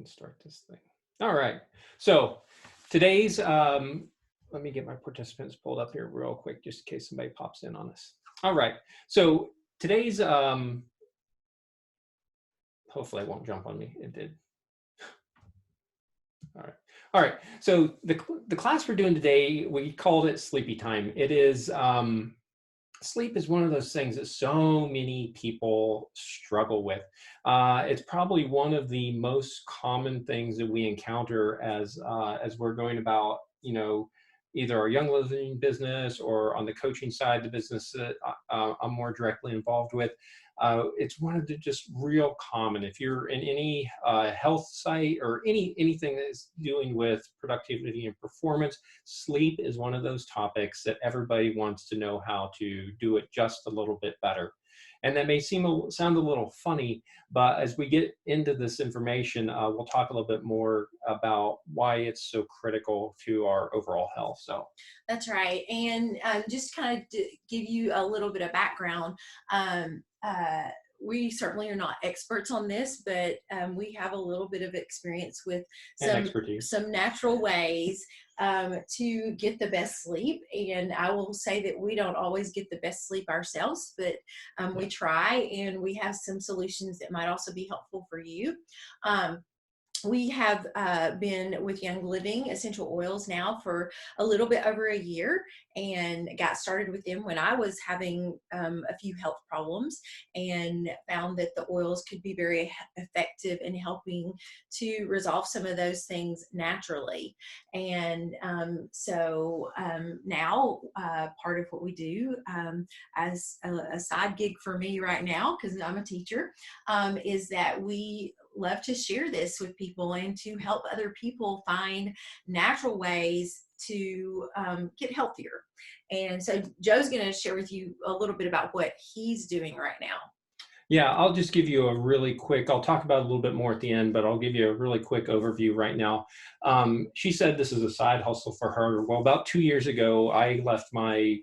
Start this thing. All right. So today's, let me get my participants pulled up here real quick, just in case somebody pops in on us. All right. So today's, hopefully it won't jump on me. It did. All right. All right. So the class we're doing today, we called it Sleepy Time. It is, sleep is one of those things that so many people struggle with. It's probably one of the most common things that we encounter as we're going about, either our young living business or on the coaching side, the business that I'm more directly involved with. It's one of the just real common. If you're in any health site or anything that's dealing with productivity and performance, sleep is one of those topics that everybody wants to know how to do it just a little bit better. And that may sound a little funny, but as we get into this information, we'll talk a little bit more about why it's so critical to our overall health. So that's right. And just kind of give you a little bit of background. We certainly are not experts on this, but we have a little bit of experience with some natural ways to get the best sleep. And I will say that we don't always get the best sleep ourselves, but we try, and we have some solutions that might also be helpful for you. We have been with Young Living Essential Oils now for a little bit over a year, and got started with them when I was having a few health problems, and found that the oils could be very effective in helping to resolve some of those things naturally. And so now part of what we do as a side gig for me right now, because I'm a teacher, is that we love to share this with people and to help other people find natural ways to get healthier. And so Joe's going to share with you a little bit about what he's doing right now. Yeah, I'll just give you a really quick, I'll talk about it a little bit more at the end, but I'll give you a really quick overview right now. She said this is a side hustle for her. Well, about 2 years ago, I left my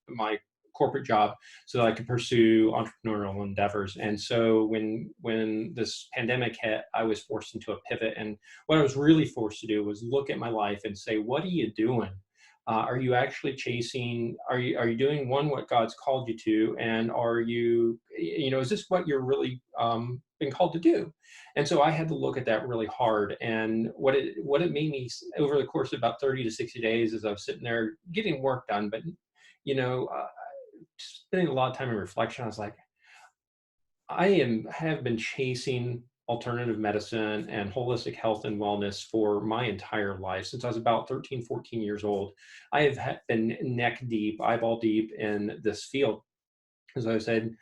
my corporate job so that I could pursue entrepreneurial endeavors. And so when this pandemic hit, I was forced into a pivot. And what I was really forced to do was look at my life and say, what are you doing? Are you actually chasing, are you doing what God's called you to? And are you, is this what you're really been called to do? And so I had to look at that really hard. And what it made me over the course of about 30 to 60 days is I was sitting there getting work done, but, spending a lot of time in reflection. I was like, have been chasing alternative medicine and holistic health and wellness for my entire life. Since I was about 13, 14 years old, I have been neck deep, eyeball deep in this field. As I said,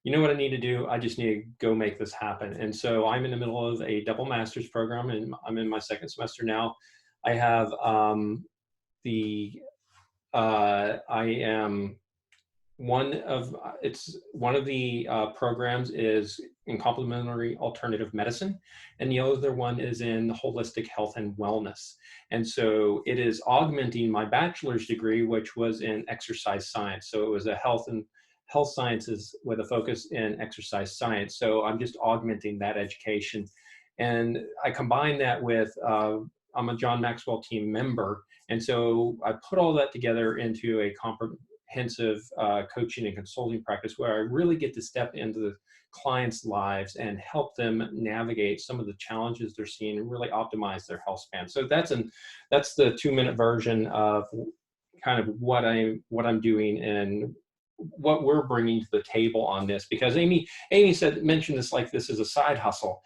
you know what I need to do? I just need to go make this happen. And so I'm in the middle of a double master's program, and I'm in my second semester now. I have I am one of the programs is in complementary alternative medicine, and the other one is in holistic health and wellness. And so it is augmenting my bachelor's degree, which was in exercise science. So it was a health sciences with a focus in exercise science. So I'm just augmenting that education. And I combine that with, I'm a John Maxwell team member. And so I put all that together into a comprehensive coaching and consulting practice where I really get to step into the clients' lives and help them navigate some of the challenges they're seeing and really optimize their health span. So that's the 2-minute version of kind of what I'm doing and what we're bringing to the table on this. Because Amy mentioned this like this is a side hustle.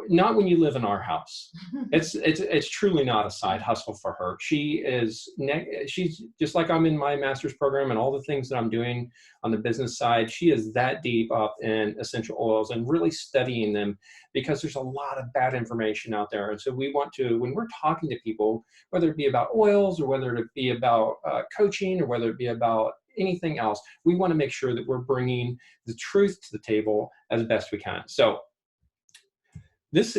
Not when you live in our house. It's truly not a side hustle for her. She's just like I'm in my master's program and all the things that I'm doing on the business side. She is that deep up in essential oils and really studying them, because there's a lot of bad information out there. And so we want to, when we're talking to people, whether it be about oils or whether it be about coaching or whether it be about anything else, we want to make sure that we're bringing the truth to the table as best we can. So this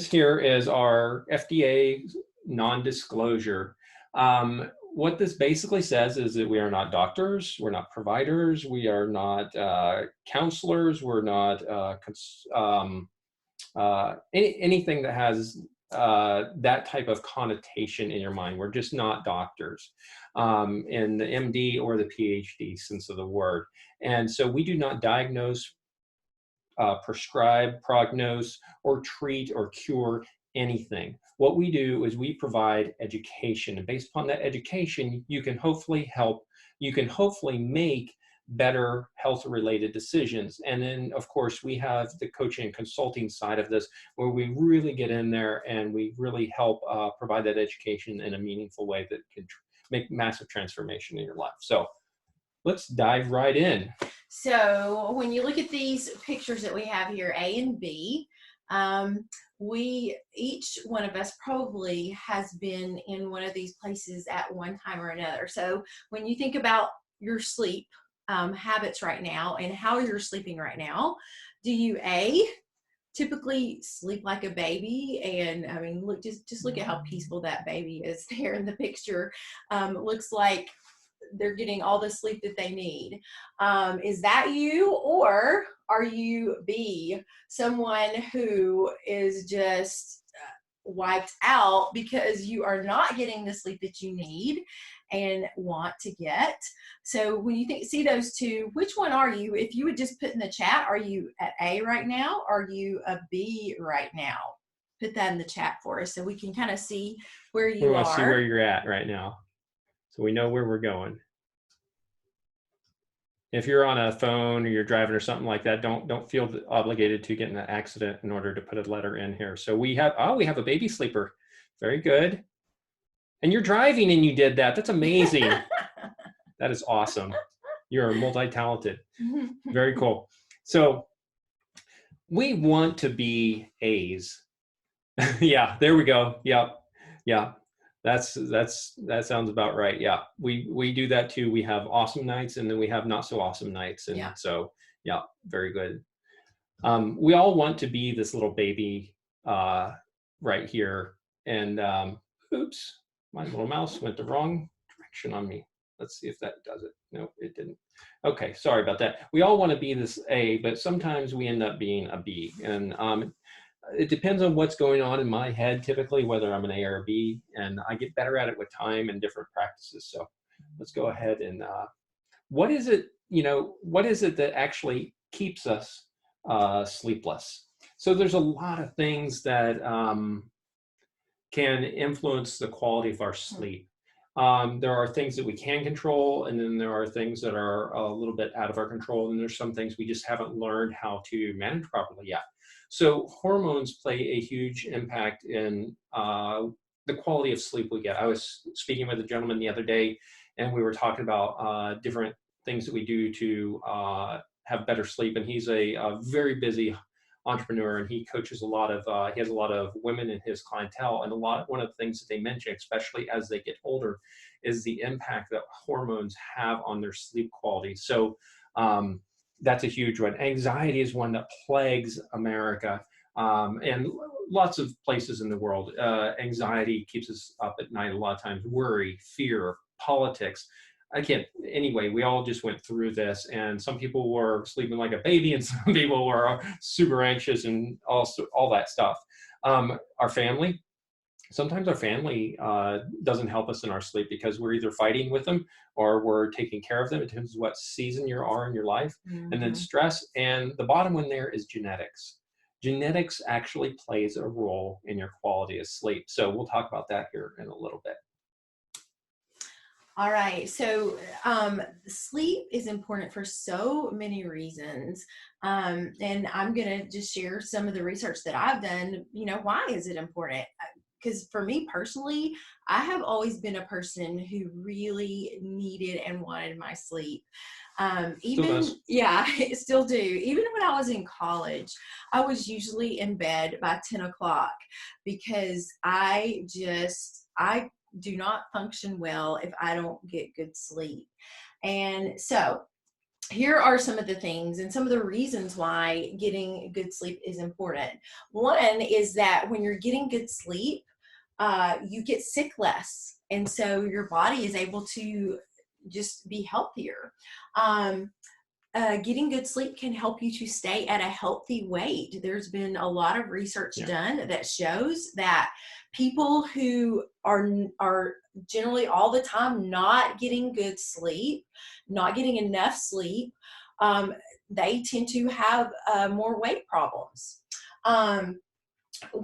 here is our FDA non-disclosure. what this basically says is that we are not doctors, we're not providers, we are not counselors, we're not anything that has that type of connotation in your mind. We're just not doctors in the MD or the PhD sense of the word. And so we do not diagnose, prescribe, prognose, or treat or cure anything. What we do is we provide education, and based upon that education, you can hopefully make better health related decisions. And then of course we have the coaching and consulting side of this, where we really get in there and we really help provide that education in a meaningful way that can make massive transformation in your life. So let's dive right in. So when you look at these pictures that we have here, A and B, each one of us probably has been in one of these places at one time or another. So when you think about your sleep habits right now and how you're sleeping right now, do you typically sleep like a baby? And I mean, look, just look at how peaceful that baby is there in the picture. Looks like they're getting all the sleep that they need. Is that you, or are you B, someone who is just wiped out because you are not getting the sleep that you need and want to get? So when you see those two, which one are you? If you would just put in the chat, are you at A right now? Are you a B right now? Put that in the chat for us so we can kind of see where you are. We want to see where you're at right now, so we know where we're going. If you're on a phone or you're driving or something like that, don't feel obligated to get in an accident in order to put a letter in here. So we have a baby sleeper. Very good. And you're driving and you did that. That's amazing. That is awesome. You're multi-talented. Very cool. So we want to be A's. Yeah, there we go. Yep. Yeah. That sounds about right. Yeah, we do that too. We have awesome nights and then we have not so awesome nights. And so, yeah, very good. We all want to be this little baby right here. And oops, my little mouse went the wrong direction on me. Let's see if that does it. No, it didn't. Okay, sorry about that. We all want to be this A, but sometimes we end up being a B. And it depends on what's going on in my head, typically, whether I'm an A or a B, and I get better at it with time and different practices. So let's go ahead and what is it that actually keeps us sleepless? So there's a lot of things that can influence the quality of our sleep. There are things that we can control, and then there are things that are a little bit out of our control, and there's some things we just haven't learned how to manage properly yet. So hormones play a huge impact in the quality of sleep we get. I was speaking with a gentleman the other day, and we were talking about different things that we do to have better sleep. And he's a very busy entrepreneur, and he coaches a lot of he has a lot of women in his clientele. And one of the things that they mention, especially as they get older, is the impact that hormones have on their sleep quality. So that's a huge one. Anxiety is one that plagues America and lots of places in the world. Anxiety keeps us up at night a lot of times. Worry, fear, politics. Anyway, we all just went through this, and some people were sleeping like a baby, and some people were super anxious, and also all that stuff. Sometimes our family doesn't help us in our sleep because we're either fighting with them or we're taking care of them. It depends what season you are in your life. Mm-hmm. And then stress. And the bottom one there is genetics. Genetics actually plays a role in your quality of sleep. So we'll talk about that here in a little bit. All right. So sleep is important for so many reasons. And I'm going to just share some of the research that I've done. Why is it important? Because for me personally, I have always been a person who really needed and wanted my sleep. Still do. Even when I was in college, I was usually in bed by 10 o'clock because I do not function well if I don't get good sleep. And so here are some of the things and some of the reasons why getting good sleep is important. One is that when you're getting good sleep, you get sick less. And so your body is able to just be healthier. Getting good sleep can help you to stay at a healthy weight. There's been a lot of research done that shows that people who are generally all the time not getting good sleep, not getting enough sleep, they tend to have more weight problems.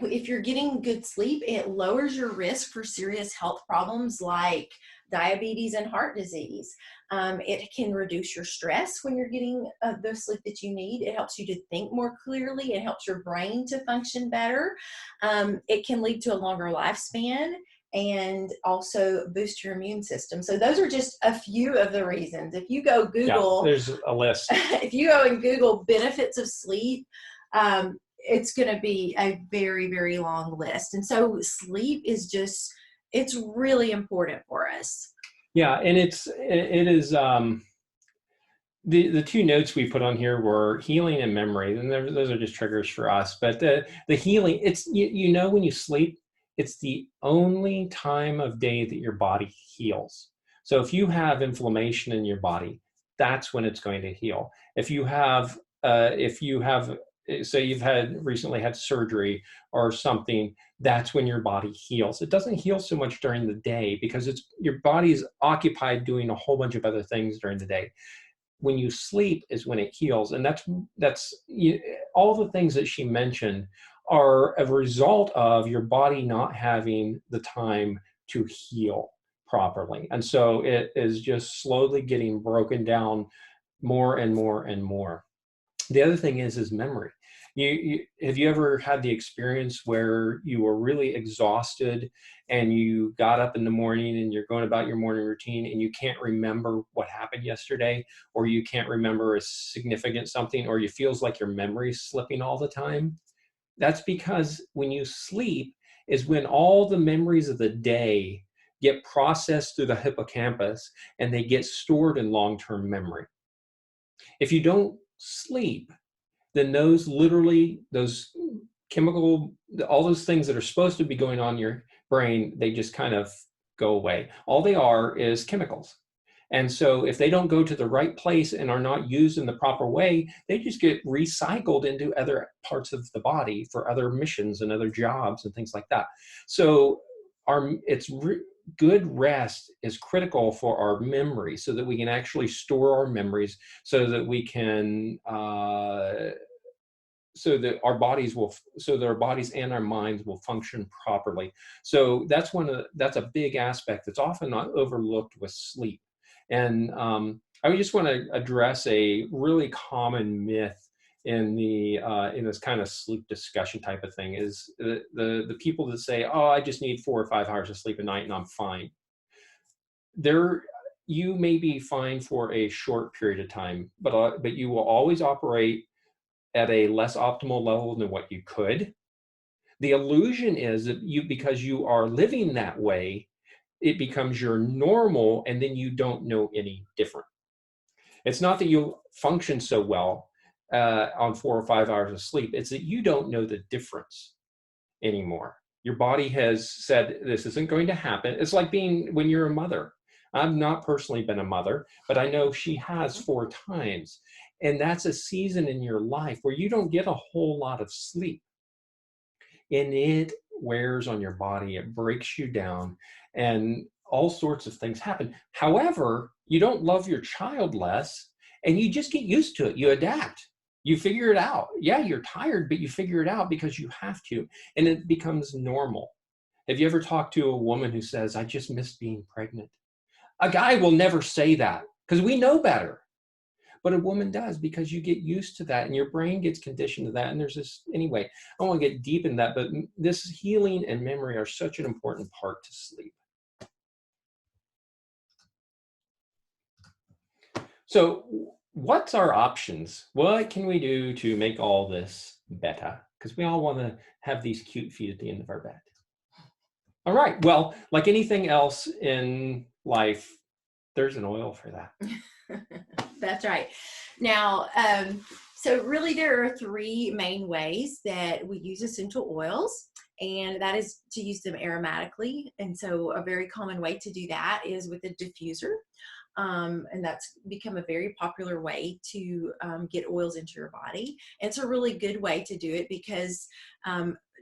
If you're getting good sleep, it lowers your risk for serious health problems like diabetes and heart disease. It can reduce your stress when you're getting the sleep that you need. It helps you to think more clearly. It helps your brain to function better. It can lead to a longer lifespan and also boost your immune system. So those are just a few of the reasons. If you go Google, there's a list. If you go and Google benefits of sleep, it's going to be a very, very long list. And so sleep is it's really important for us. Yeah. And it is, the two notes we put on here were healing and memory. And those are just triggers for us, but the healing, it's, when you sleep, it's the only time of day that your body heals. So if you have inflammation in your body, that's when it's going to heal. If you have, say you've recently had surgery or something, that's when your body heals. It doesn't heal so much during the day because your body's occupied doing a whole bunch of other things during the day. When you sleep is when it heals. And that's all the things that she mentioned are a result of your body not having the time to heal properly. And so it is just slowly getting broken down more and more and more. The other thing is memory. Have you ever had the experience where you were really exhausted and you got up in the morning and you're going about your morning routine and you can't remember what happened yesterday, or you can't remember a significant something, or it feels like your memory's slipping all the time? That's because when you sleep is when all the memories of the day get processed through the hippocampus and they get stored in long-term memory. If you don't sleep, then those chemical, all those things that are supposed to be going on in your brain, they just kind of go away. All they are is chemicals. And so if they don't go to the right place and are not used in the proper way, they just get recycled into other parts of the body for other missions and other jobs and things like that. So good rest is critical for our memory so that we can actually store our memories, so that we can so that our bodies and our minds will function properly. So that's a big aspect that's often not overlooked with sleep. And I just want to address a really common myth in this kind of sleep discussion type of thing, is the people that say, oh, I just need 4 or 5 hours of sleep a night and I'm fine. You may be fine for a short period of time, but you will always operate at a less optimal level than what you could. The illusion is that because you are living that way, it becomes your normal, and then you don't know any different. It's not that you function so well on 4 or 5 hours of sleep. It's that you don't know the difference anymore. Your body has said, this isn't going to happen. It's like when you're a mother. I've not personally been a mother, but I know she has 4 times. And that's a season in your life where you don't get a whole lot of sleep. And it wears on your body. It breaks you down. And all sorts of things happen. However, you don't love your child less, and you just get used to it. You adapt. You figure it out. Yeah, you're tired, but you figure it out because you have to. And it becomes normal. Have you ever talked to a woman who says, I just miss being pregnant? A guy will never say that because we know better. But a woman does, because you get used to that and your brain gets conditioned to that. And there's this, anyway, I don't want to get deep in that, but this healing and memory are such an important part to sleep. So what's our options? What can we do to make all this better? Because we all want to have these cute feet at the end of our bed. All right. Well, like anything else in life, there's an oil for that. That's right. Now, So really there are three main ways that we use essential oils, and that is to use them aromatically. And so a very common way to do that is with a diffuser. And that's become a very popular way to get oils into your body. And it's a really good way to do it because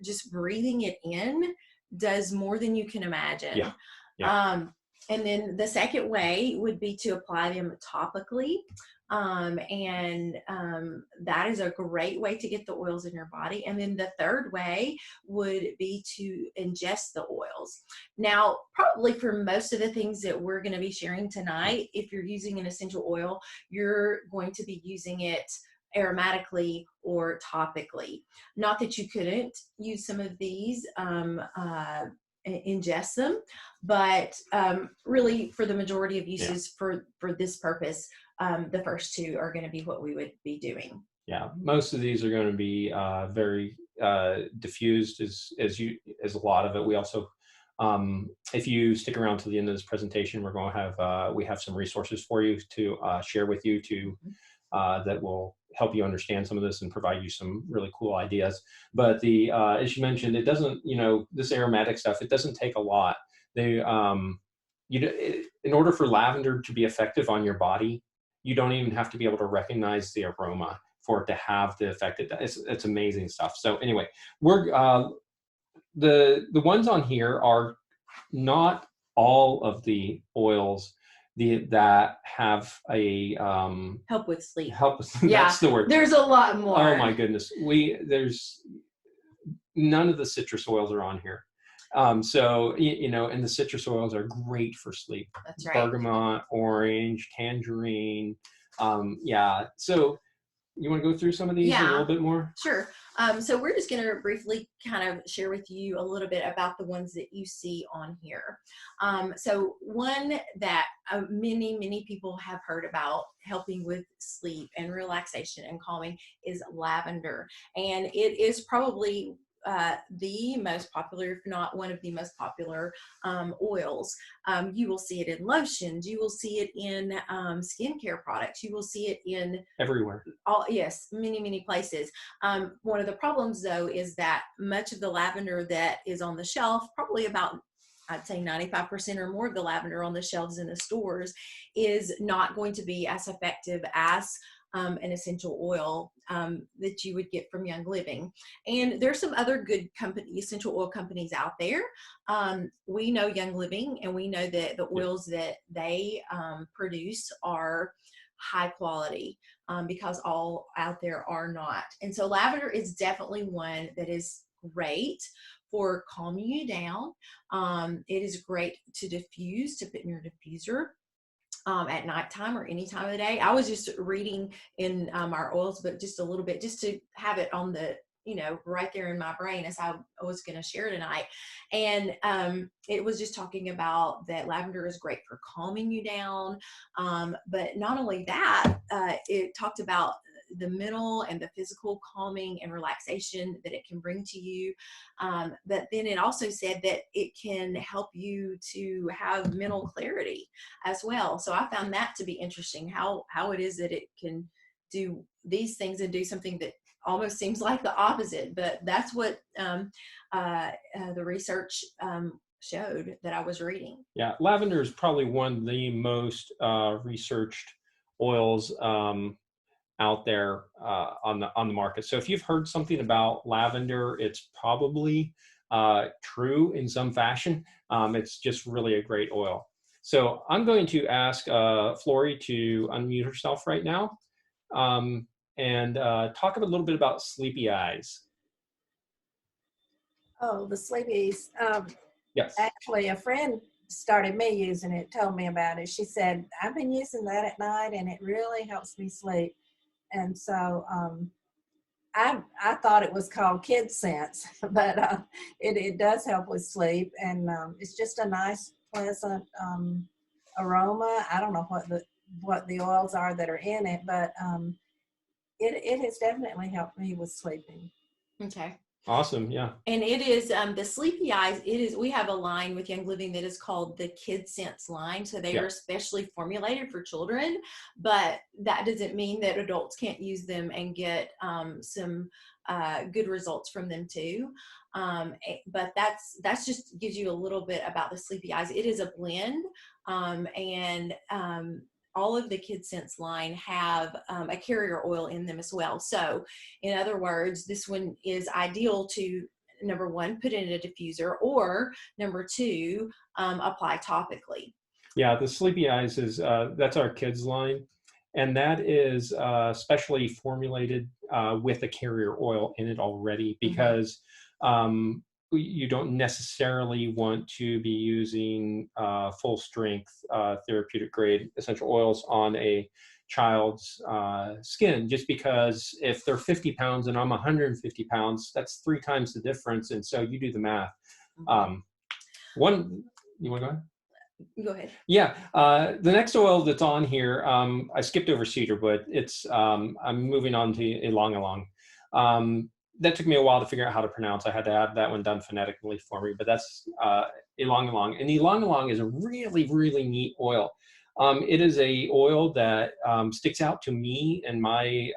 just breathing it in does more than you can imagine. Yeah. Yeah. And then the second way would be to apply them topically. That is a great way to get the oils in your body. And then the third way would be to ingest the oils. Now, probably for most of the things that we're going to be sharing tonight, if you're using an essential oil, you're going to be using it aromatically or topically. Not that you couldn't use some of these, ingest them, but really for the majority of uses for this purpose, the first two are going to be what we would be doing. Yeah, most of these are going to be very diffused as a lot of it. We also, if you stick around to the end of this presentation, we're going to have we have some resources for you to share with you that will help you understand some of this and provide you some really cool ideas. But the as you mentioned, it doesn't, this aromatic stuff, it doesn't take a lot. They in order for lavender to be effective on your body, you don't even have to be able to recognize the aroma for it to have the effect it does. It's amazing stuff. So anyway, we're the ones on here are not all of the oils that have a help with sleep. That's the word. There's a lot more. Oh my goodness, there's none of the citrus oils are on here. So and the citrus oils are great for sleep. That's right. Bergamot, orange, tangerine. So you want to go through some of these a little bit more? Sure. So we're just going to briefly kind of share with you a little bit about the ones that you see on here. So one that many people have heard about helping with sleep and relaxation and calming is lavender. And it is probably the most popular, if not one of the most popular oils. You will see it in lotions. You will see it in skincare products. You will see it in everywhere. Many places. One of the problems, though, is that much of the lavender that is on the shelf, probably about, I'd say 95% or more of the lavender on the shelves in the stores, is not going to be as effective as an essential oil that you would get from Young Living. And there's some other good essential oil companies out there. We know Young Living, and we know that the oils that they produce are high quality, because all out there are not. And so lavender is definitely one that is great for calming you down. It is great to diffuse, to put in your diffuser at nighttime or any time of the day. I was just reading in our oils book just a little bit, just to have it on the, right there in my brain as I was going to share tonight. And it was just talking about that lavender is great for calming you down. But not only that, it talked about the mental and the physical calming and relaxation that it can bring to you. But then it also said that it can help you to have mental clarity as well. So I found that to be interesting, how it is that it can do these things and do something that almost seems like the opposite. But that's what the research showed that I was reading. Yeah, lavender is probably one of the most researched oils out there on the market. So if you've heard something about lavender, it's probably true in some fashion. It's just really a great oil. So I'm going to ask Flory to unmute herself right now and talk a little bit about sleepy eyes. Oh, the sleepies. Yes. Actually, a friend started me using it, told me about it. She said, I've been using that at night and it really helps me sleep. And so I thought it was called Kid Sense, but it does help with sleep. And it's just a nice, pleasant aroma. I don't know what the oils are that are in it, but it has definitely helped me with sleeping. Okay. Awesome. Yeah. And it is the Sleepy Eyes. We have a line with Young Living that is called the Kid Sense line. So they are specially formulated for children, but that doesn't mean that adults can't use them and get some good results from them too. But that's just gives you a little bit about the Sleepy Eyes. It is a blend, and all of the Kid Sense line have a carrier oil in them as well. So in other words, this one is ideal to, number one, put in a diffuser, or number two, apply topically. Yeah, the Sleepy Eyes is, that's our kids line. And that is specially formulated with a carrier oil in it already, because you don't necessarily want to be using full strength therapeutic grade essential oils on a child's skin, just because if they're 50 pounds and I'm 150 pounds, that's 3 times the difference. And so you do the math. You want to go ahead? Go ahead. Yeah. The next oil that's on here, I skipped over cedarwood. It's, I'm moving on to Ylang Ylang. That took me a while to figure out how to pronounce. I had to have that one done phonetically for me, but that's Ylang Ylang. And Ylang Ylang is a really, really neat oil. It is a oil that sticks out to me in my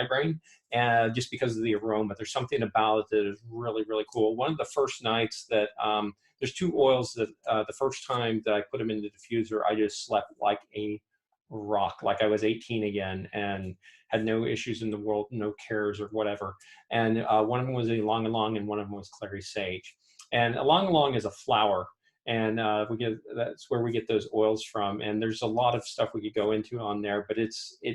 brain, and just because of the aroma. There's something about it that is really, really cool. One of the first nights that there's 2 oils that the first time that I put them in the diffuser, I just slept like a rock, like I was 18 again, and had no issues in the world, no cares or whatever. And one of them was Ylang Ylang, and one of them was clary sage. And Ylang Ylang is a flower, and that's where we get those oils from. And there's a lot of stuff we could go into on there, but it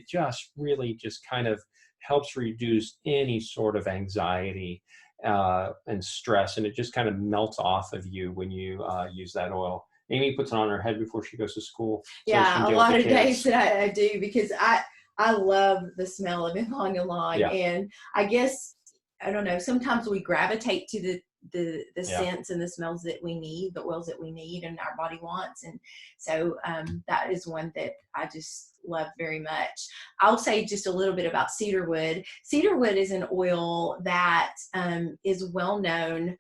just really just kind of helps reduce any sort of anxiety and stress, and it just kind of melts off of you when you use that oil. Amy puts it on her head before she goes to school. Yeah, a lot of days that I do, because I love the smell of Ylang Ylang, and I guess, I don't know, sometimes we gravitate to the scents and the smells that we need, the oils that we need and our body wants. And so that is one that I just love very much. I'll say just a little bit about cedarwood. Cedarwood is an oil that is well known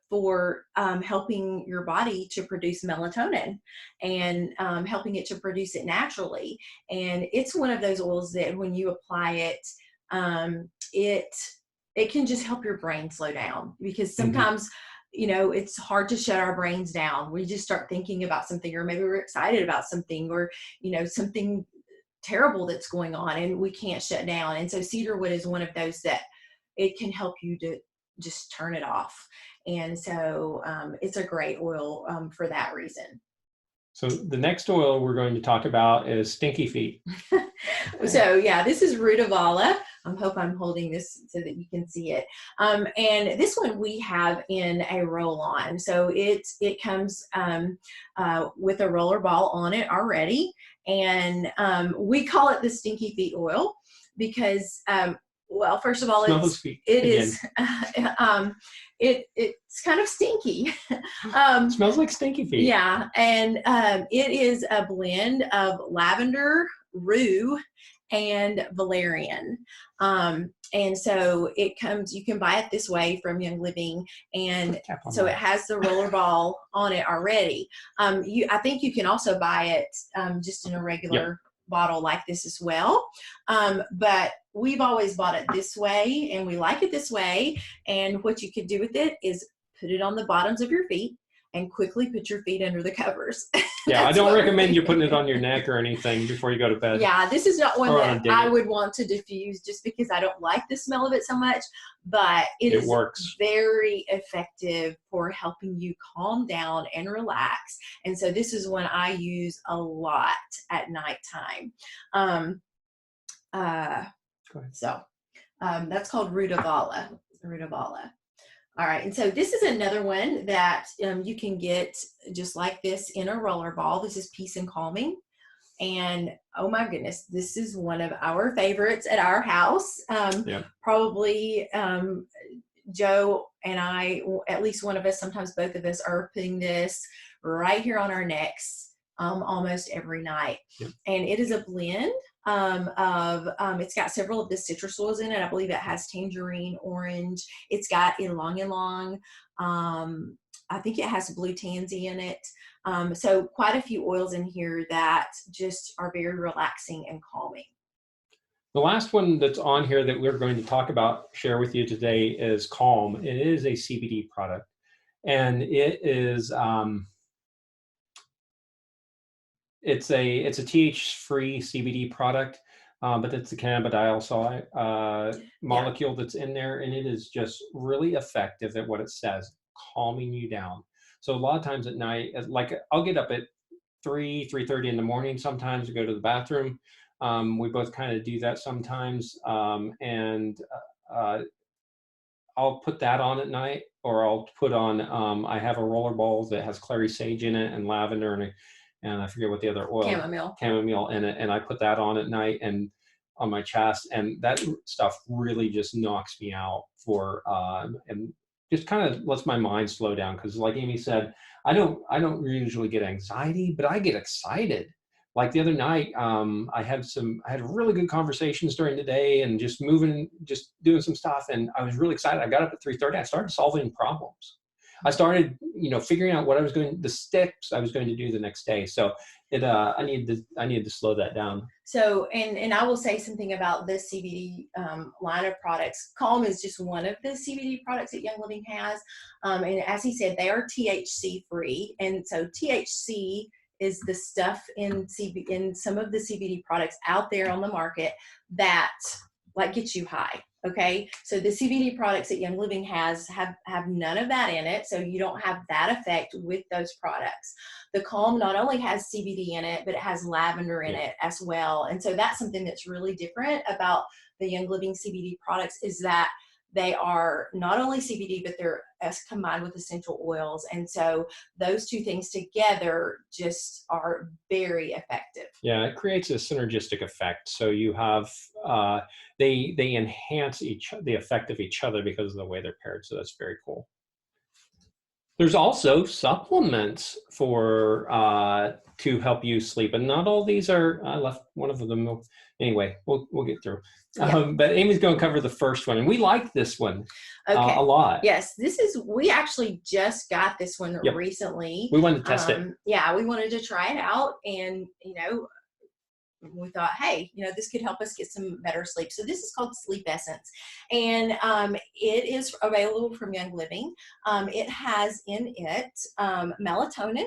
for helping your body to produce melatonin, and helping it to produce it naturally. And it's one of those oils that when you apply it, it can just help your brain slow down, because sometimes, you know, it's hard to shut our brains down. We just start thinking about something, or maybe we're excited about something, or, you know, something terrible that's going on, and we can't shut down. And so cedarwood is one of those that it can help you to just turn it off. And so it's a great oil for that reason. So the next oil we're going to talk about is Stinky Feet. So yeah, this is Rutavala. I hope I'm holding this so that you can see it. And this one we have in a roll-on. So it comes with a roller ball on it already. And we call it the Stinky Feet oil because, well, first of all, it's kind of stinky. It smells like stinky feet. Yeah, and it is a blend of lavender, rue, and valerian. And so it comes, you can buy it this way from Young Living, and so it has the roller ball on it already. I think you can also buy it just in a regular bottle like this as well. But we've always bought it this way, and we like it this way. And what you could do with it is put it on the bottoms of your feet and quickly put your feet under the covers. Yeah, I don't recommend you putting it on your neck or anything before you go to bed. Yeah, this is not one that I would want to diffuse, just because I don't like the smell of it so much, but it works very effective for helping you calm down and relax. And so this is one I use a lot at nighttime. So that's called Rutavala. All right, and so this is another one that you can get just like this in a roller ball. This is Peace and Calming. And oh my goodness, this is one of our favorites at our house. Probably Joe and I, at least one of us, sometimes both of us, are putting this right here on our necks almost every night. And it is a blend it's got several of the citrus oils in it. I believe it has tangerine, orange. It's got ylang ylang. I think it has blue tansy in it. So quite a few oils in here that just are very relaxing and calming. The last one that's on here that we're going to talk about, share with you today, is Calm. It is a CBD product, and it is it's a TH-free CBD product, but it's the cannabidiol molecule that's in there, and it is just really effective at what it says, calming you down. So a lot of times at night, like I'll get up at 3:30 in the morning sometimes to go to the bathroom. We both kind of do that sometimes, and I'll put that on at night, or I'll put on, I have a roller ball that has clary sage in it and lavender and I forget what the other oil, chamomile in it. And I put that on at night and on my chest, and that stuff really just knocks me out and just kind of lets my mind slow down. Cause like Amy said, I don't usually get anxiety, but I get excited. Like the other night, I had really good conversations during the day and just doing some stuff. And I was really excited. I got up at 3:30. I started solving problems. I started, figuring out the steps I was going to do the next day. So I needed to slow that down. So, and I will say something about this CBD line of products. Calm is just one of the CBD products that Young Living has. And as he said, they are THC free. And so THC is the stuff in some of the CBD products out there on the market that like gets you high. Okay, so the CBD products that Young Living has have none of that in it, so you don't have that effect with those products. The Calm not only has CBD in it, but it has lavender in it as well. And so that's something that's really different about the Young Living CBD products, is that they are not only CBD, but they're combined with essential oils. And so those two things together just are very effective. Yeah, it creates a synergistic effect. So you have, they enhance the effect of each other because of the way they're paired. So that's very cool. There's also supplements to help you sleep, and not all these are. I left one of them. Anyway, we'll get through. Yeah. But Amy's going to cover the first one, and we like this one a lot. Yes, we actually just got this one recently. We wanted to test it. Yeah, we wanted to try it out, and we thought, hey, this could help us get some better sleep. So this is called Sleep Essence, and it is available from Young Living. It has in it melatonin,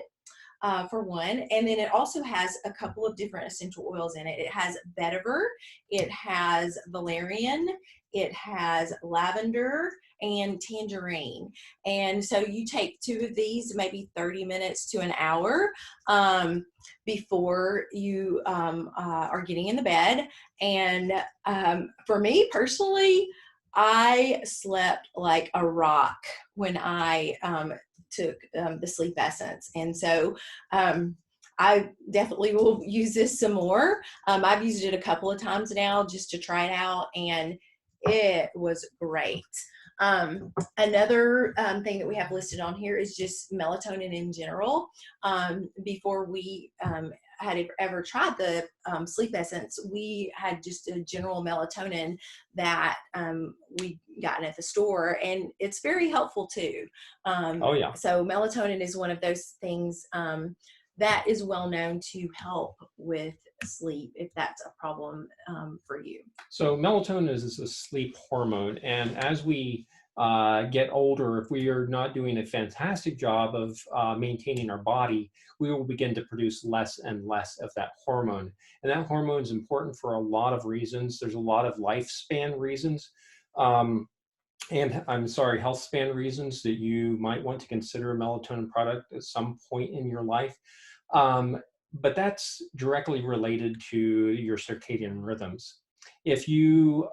for one, and then it also has a couple of different essential oils in it. It has vetiver, it has valerian, it has lavender, and tangerine. And so you take 2 of these, maybe 30 minutes to an hour before you are getting in the bed. And for me personally, I slept like a rock when I took the Sleep Essence. And so I definitely will use this some more. I've used it a couple of times now just to try it out, and it was great. Another thing that we have listed on here is just melatonin in general. Before we had ever tried the Sleep Essence, we had just a general melatonin that we gotten at the store, and it's very helpful too. So melatonin is one of those things that is well known to help with sleep if that's a problem for you. So melatonin is a sleep hormone, and as we get older, if we are not doing a fantastic job of maintaining our body, we will begin to produce less and less of that hormone. And that hormone is important for a lot of reasons. There's a lot of lifespan reasons. Health span reasons that you might want to consider a melatonin product at some point in your life. But that's directly related to your circadian rhythms. If you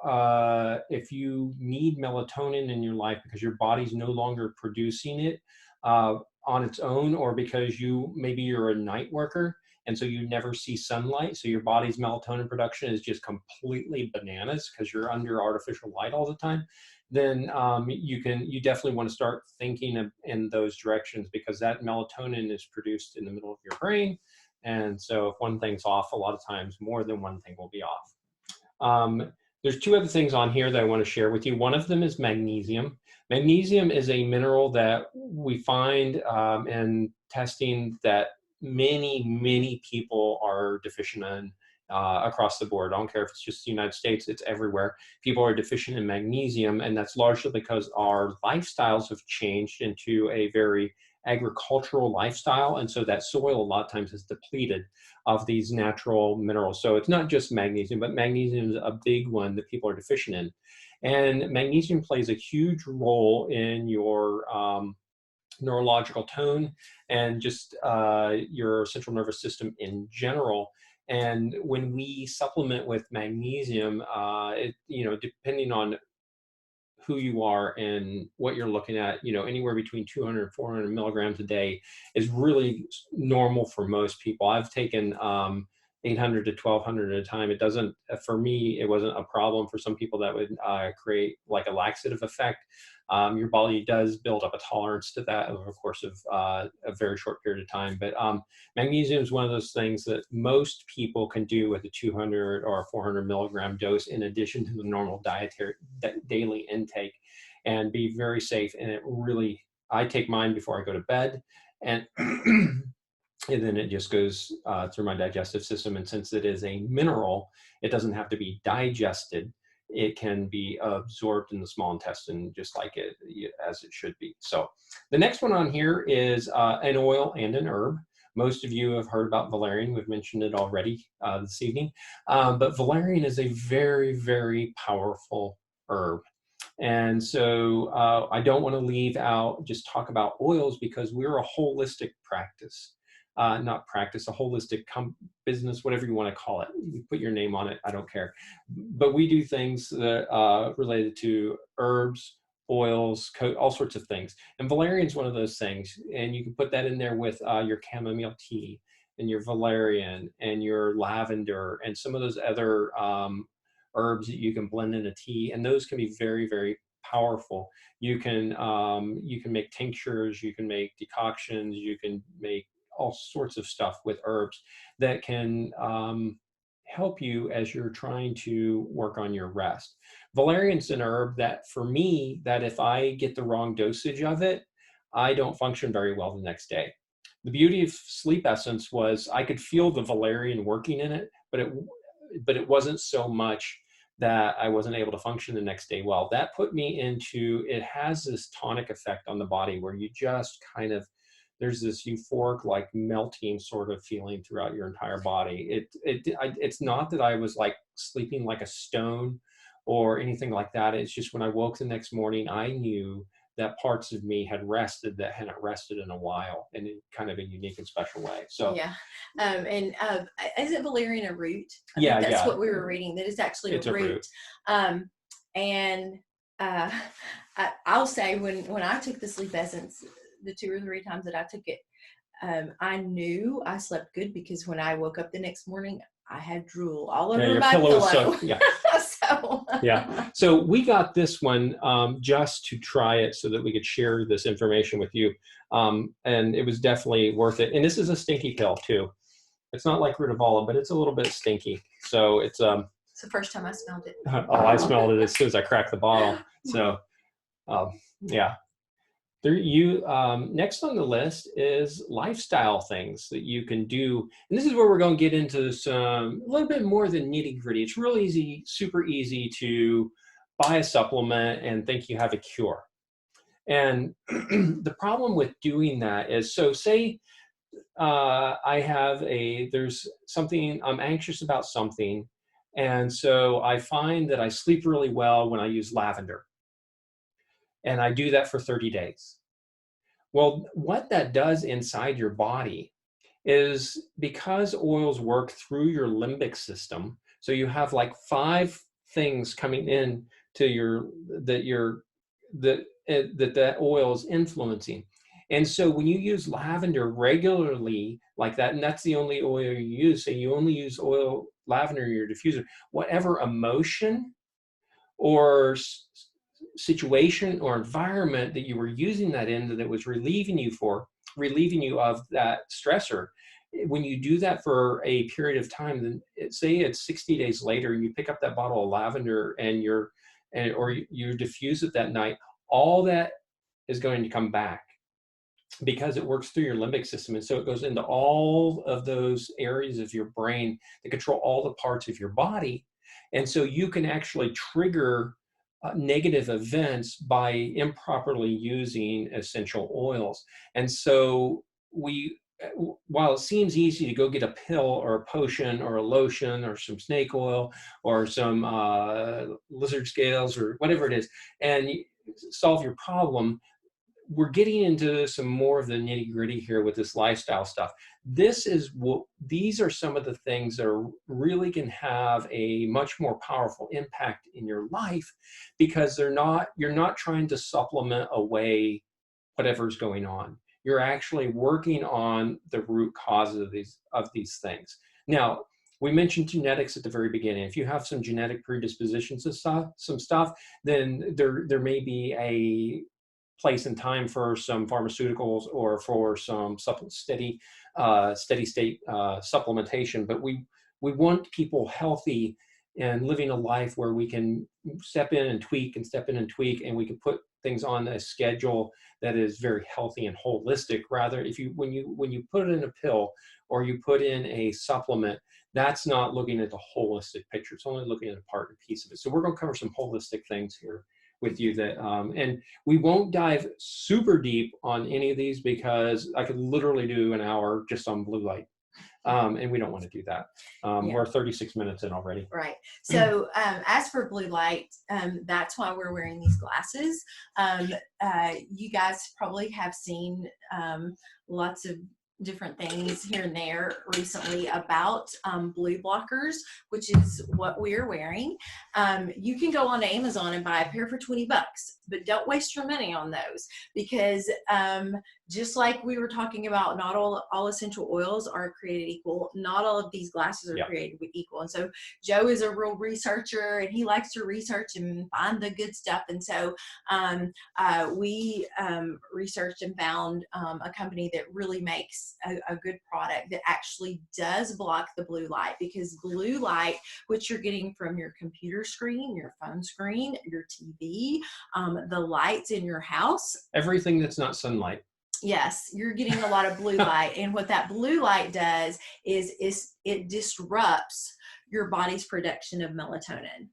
need melatonin in your life because your body's no longer producing it on its own, or because maybe you're a night worker and so you never see sunlight, so your body's melatonin production is just completely bananas because you're under artificial light all the time, then you definitely want to start thinking in those directions, because that melatonin is produced in the middle of your brain. And so if one thing's off, a lot of times more than one thing will be off. There's two other things on here that I want to share with you. One of them is magnesium. Magnesium is a mineral that we find in testing that many people are deficient in across the board. I don't care if it's just the United States, it's everywhere. People are deficient in magnesium, and that's largely because our lifestyles have changed into a very agricultural lifestyle, and so that soil a lot of times is depleted of these natural minerals. So it's not just magnesium, but magnesium is a big one that people are deficient in. And magnesium plays a huge role in your neurological tone and just your central nervous system in general. And when we supplement with magnesium, depending on who you are and what you're looking at, anywhere between 200 and 400 milligrams a day is really normal for most people. I've taken 800 to 1200 at a time. It doesn't, for me, it wasn't a problem. For some people that would create like a laxative effect. Your body does build up a tolerance to that over the course of a very short period of time. But magnesium is one of those things that most people can do with a 200 or 400 milligram dose in addition to the normal dietary daily intake, and be very safe. And it really, I take mine before I go to bed, and and then it just goes through my digestive system. And since it is a mineral, it doesn't have to be digested. It can be absorbed in the small intestine just like it as it should be. So the next one on here is an oil and an herb. Most of you have heard about valerian. We've mentioned it already this evening. But valerian is a very powerful herb. And so I don't want to leave out, just talk about oils, because we're a holistic practice. Not practice, a holistic business, whatever you want to call it. You put your name on it, I don't care. But we do things that related to herbs, oils, all sorts of things. And valerian is one of those things. And you can put that in there with your chamomile tea and your valerian and your lavender and some of those other herbs that you can blend in a tea. And those can be very powerful. You can make tinctures, you can make decoctions, you can make all sorts of stuff with herbs that can help you as you're trying to work on your rest. Valerian's an herb that, for me, that if I get the wrong dosage of it, I don't function very well the next day. The beauty of Sleep Essence was I could feel the valerian working in it, but it wasn't so much that I wasn't able to function the next day well. That put me into, it has this tonic effect on the body where you just kind of, there's this euphoric, like melting sort of feeling throughout your entire body. It's not that I was like sleeping like a stone or anything like that. It's just when I woke the next morning, I knew that parts of me had rested that hadn't rested in a while, and in kind of a unique and special way. So yeah, is it valerian a root? I think that's what we were reading. That is actually a root. I'll say when I took the Sleep Essence, the 2 or 3 times that I took it, I knew I slept good, because when I woke up the next morning, I had drool all over my pillow. So we got this one just to try it so that we could share this information with you. And it was definitely worth it. And this is a stinky pill too. It's not like Rutavala, but it's a little bit stinky. So it's the first time I smelled it. I smelled it as soon as I cracked the bottle. So yeah. Next on the list is lifestyle things that you can do. And this is where we're going to get into a little bit more than nitty gritty. It's real easy, super easy to buy a supplement and think you have a cure. And the problem with doing that is, so say there's something, I'm anxious about something. And so I find that I sleep really well when I use lavender. And I do that for 30 days. Well, what that does inside your body is, because oils work through your limbic system, so you have like 5 things coming in to that oil is influencing. And so when you use lavender regularly like that, and that's the only oil you use, so you only use lavender in your diffuser, whatever emotion or situation or environment that you were using that in, that it was relieving you of that stressor, when you do that for a period of time, then say it's 60 days later, and you pick up that bottle of lavender and or you diffuse it that night, all that is going to come back because it works through your limbic system. And so it goes into all of those areas of your brain that control all the parts of your body. And so you can actually trigger negative events by improperly using essential oils. And so while it seems easy to go get a pill or a potion or a lotion or some snake oil or some lizard scales or whatever it is, and solve your problem, we're getting into some more of the nitty gritty here with this lifestyle stuff. These are some of the things that really can have a much more powerful impact in your life, because you're not trying to supplement away whatever's going on. You're actually working on the root causes of these things. Now, we mentioned genetics at the very beginning. If you have some genetic predispositions to some stuff, then there may be a place and time for some pharmaceuticals or for some steady state supplementation. But we want people healthy and living a life where we can step in and tweak, and we can put things on a schedule that is very healthy and holistic. Rather, when you put it in a pill or you put in a supplement, that's not looking at the holistic picture. It's only looking at a part and piece of it. So we're going to cover some holistic things here with you and we won't dive super deep on any of these, because I could literally do an hour just on blue light. And we don't want to do that. We're 36 minutes in already. Right. So as for blue light, that's why we're wearing these glasses. You guys probably have seen lots of different things here and there recently about blue blockers, which is what we're wearing. You can go on Amazon and buy a pair for $20, but don't waste your money on those, because just like we were talking about, not all essential oils are created equal. Not all of these glasses are created equal. And so Joe is a real researcher, and he likes to research and find the good stuff. And so we researched and found a company that really makes a good product that actually does block the blue light, because blue light, which you're getting from your computer screen, your phone screen, your TV, the lights in your house, everything that's not sunlight. Yes, you're getting a lot of blue light. And what that blue light does is it disrupts your body's production of melatonin.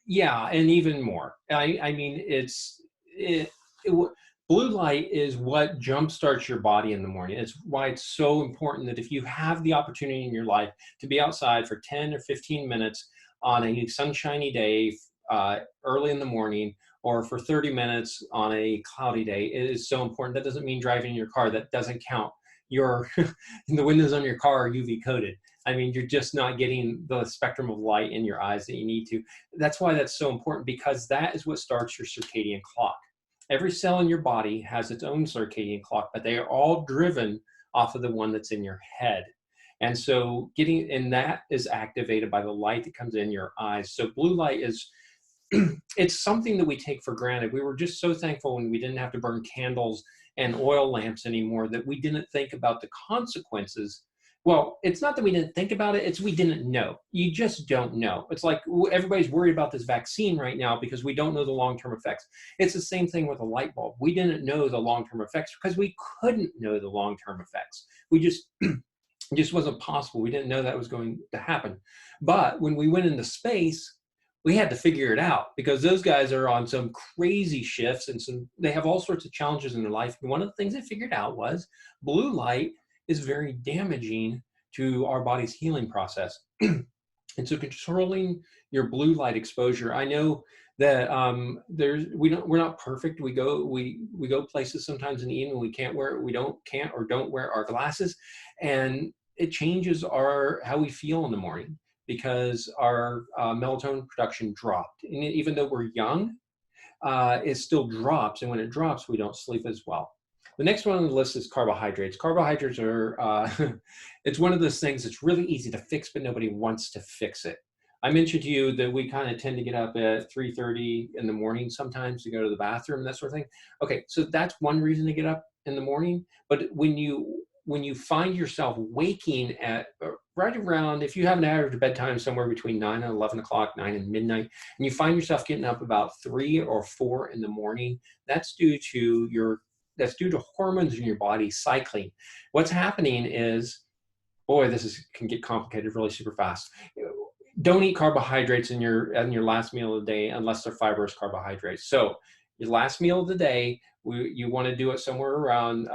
Yeah, and even more. I mean, blue light is what jumpstarts your body in the morning. It's why it's so important that if you have the opportunity in your life to be outside for 10 or 15 minutes on a sunshiny day, early in the morning, or for 30 minutes on a cloudy day, it is so important. That doesn't mean driving your car. That doesn't count. The windows on your car are UV coated. I mean, you're just not getting the spectrum of light in your eyes that you need to. That's why that's so important, because that is what starts your circadian clock. Every cell in your body has its own circadian clock, but they are all driven off of the one that's in your head. And so that is activated by the light that comes in your eyes. So blue light it's something that we take for granted. We were just so thankful when we didn't have to burn candles and oil lamps anymore, that we didn't think about the consequences. Well, it's not that we didn't think about it, it's we didn't know. You just don't know. It's like everybody's worried about this vaccine right now because we don't know the long-term effects. It's the same thing with a light bulb. We didn't know the long-term effects because we couldn't know the long-term effects. We just, it just wasn't possible. We didn't know that was going to happen. But when we went into space, we had to figure it out, because those guys are on some crazy shifts and they have all sorts of challenges in their life. And one of the things they figured out was blue light is very damaging to our body's healing process. And so controlling your blue light exposure, I know that we're not perfect. We go places sometimes in the evening we can't or don't wear our glasses, and it changes how we feel in the morning, because our melatonin production dropped. And even though we're young, it still drops. And when it drops, we don't sleep as well. The next one on the list is carbohydrates. Carbohydrates are, it's one of those things that's really easy to fix, but nobody wants to fix it. I mentioned to you that we kind of tend to get up at 3:30 in the morning sometimes to go to the bathroom, that sort of thing. Okay, so that's one reason to get up in the morning. But when you when you find yourself waking at right around, if you have an average bedtime somewhere between 9 and 11 o'clock, 9 and midnight, and you find yourself getting up about 3 or 4 in the morning, that's due to hormones in your body cycling. What's happening is, boy, can get complicated really super fast. Don't eat carbohydrates in your last meal of the day unless they're fibrous carbohydrates. So your last meal of the day, you want to do it somewhere around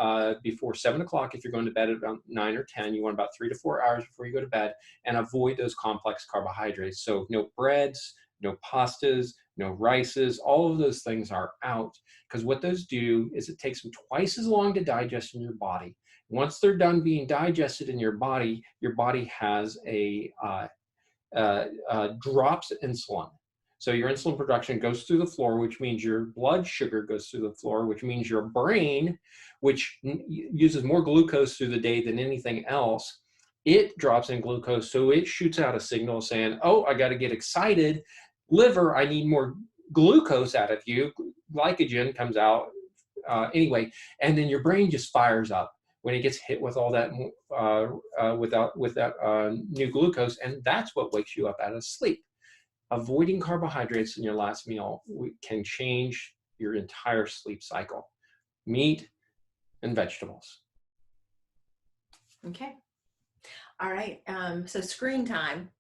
before 7 o'clock. If you're going to bed at around 9 or 10, you want about 3 to 4 hours before you go to bed, and avoid those complex carbohydrates. So no breads, no pastas, no rices, all of those things are out, because what those do is it takes them twice as long to digest in your body. Once they're done being digested in your body has drops insulin. So your insulin production goes through the floor, which means your blood sugar goes through the floor, which means your brain, which uses more glucose through the day than anything else, it drops in glucose. So it shoots out a signal saying, oh, I got to get excited. Liver, I need more glucose out of you. Glycogen comes out anyway, and then your brain just fires up when it gets hit with all that with that new glucose, and that's what wakes you up out of sleep. Avoiding carbohydrates in your last meal can change your entire sleep cycle. Meat and vegetables. Okay. All right. So screen time.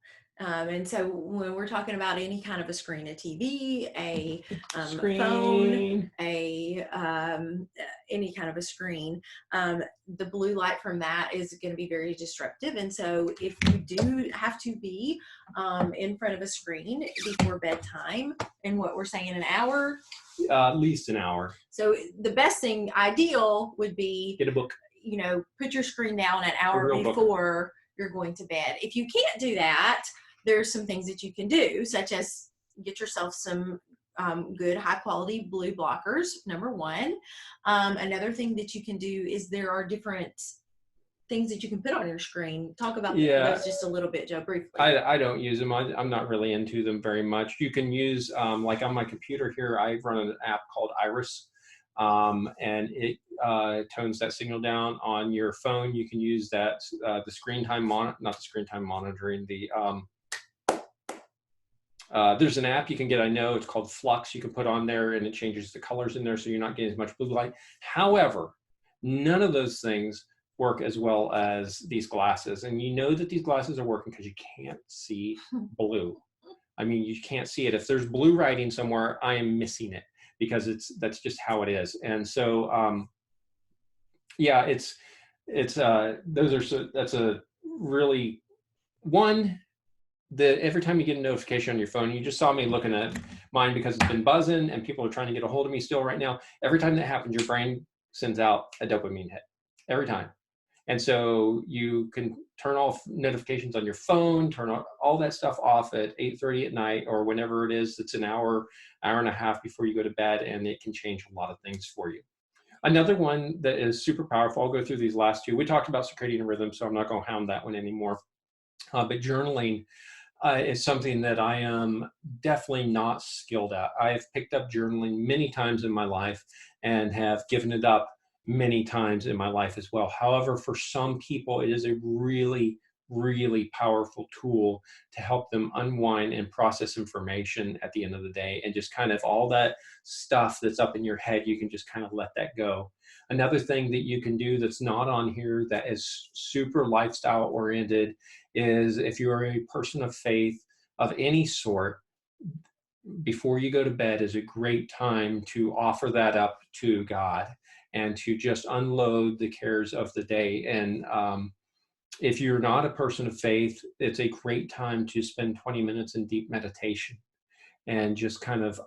And so when we're talking about any kind of a screen, a TV, a phone, any kind of a screen, the blue light from that is going to be very disruptive. And so if you do have to be in front of a screen before bedtime, and what we're saying, an hour? At least an hour. So the best thing, ideal, would be get a book. Put your screen down an hour before you're going to bed. If you can't do that, there's some things that you can do, such as get yourself some good high quality blue blockers, number one. Another thing that you can do is there are different things that you can put on your screen. Talk about those just a little bit, Joe, briefly. I don't use them. I'm not really into them very much. You can use, like on my computer here, I run an app called Iris, and it tones that signal down. On your phone, you can use that, the screen time not the screen time monitoring, there's an app you can get, I know, it's called Flux. You can put on there and it changes the colors in there so you're not getting as much blue light. However, none of those things work as well as these glasses. And you know that these glasses are working because you can't see blue. I mean, you can't see it. If there's blue writing somewhere, I am missing it, because that's just how it is. And so, yeah, that's a really one. Every time you get a notification on your phone, you just saw me looking at mine because it's been buzzing and people are trying to get a hold of me still right now. Every time that happens, your brain sends out a dopamine hit every time. And so you can turn off notifications on your phone, turn all that stuff off at 8:30 at night or whenever it is. It's an hour and a half before you go to bed, and it can change a lot of things for you. Another one that is super powerful, I'll go through these last two. We talked about circadian rhythm, so I'm not going to hound that one anymore. But journaling is something that I am definitely not skilled at. I've picked up journaling many times in my life and have given it up many times in my life as well. However, for some people, it is a really, really powerful tool to help them unwind and process information at the end of the day, and just kind of all that stuff that's up in your head, you can just kind of let that go. Another thing that you can do that's not on here that is super lifestyle oriented is, if you are a person of faith of any sort, before you go to bed is a great time to offer that up to God and to just unload the cares of the day. And if you're not a person of faith, it's a great time to spend 20 minutes in deep meditation and just kind of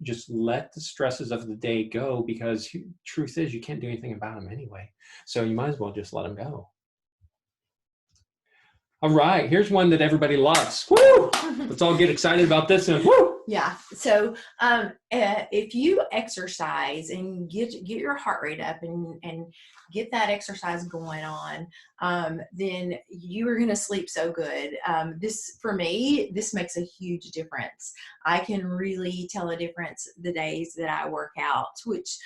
just let the stresses of the day go, because truth is you can't do anything about them anyway. So you might as well just let them go. All right, here's one that everybody loves. Woo! Let's all get excited about this one. Woo! Yeah. So if you exercise and get your heart rate up and get that exercise going on, then you are going to sleep so good. For me, this makes a huge difference. I can really tell a difference the days that I work out, which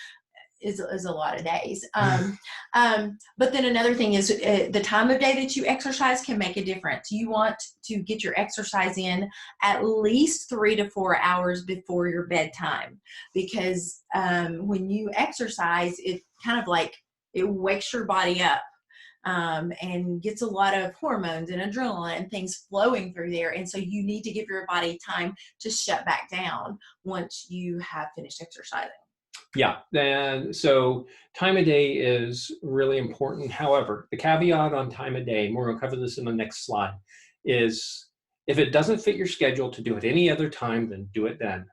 is a lot of days. But then another thing is the time of day that you exercise can make a difference. You want to get your exercise in at least 3 to 4 hours before your bedtime, because when you exercise, it kind of like it wakes your body up. And gets a lot of hormones and adrenaline and things flowing through there. And so you need to give your body time to shut back down once you have finished exercising. Yeah, and so time of day is really important. However, the caveat on time of day, and we're going to cover this in the next slide, is if it doesn't fit your schedule to do it any other time, then do it then.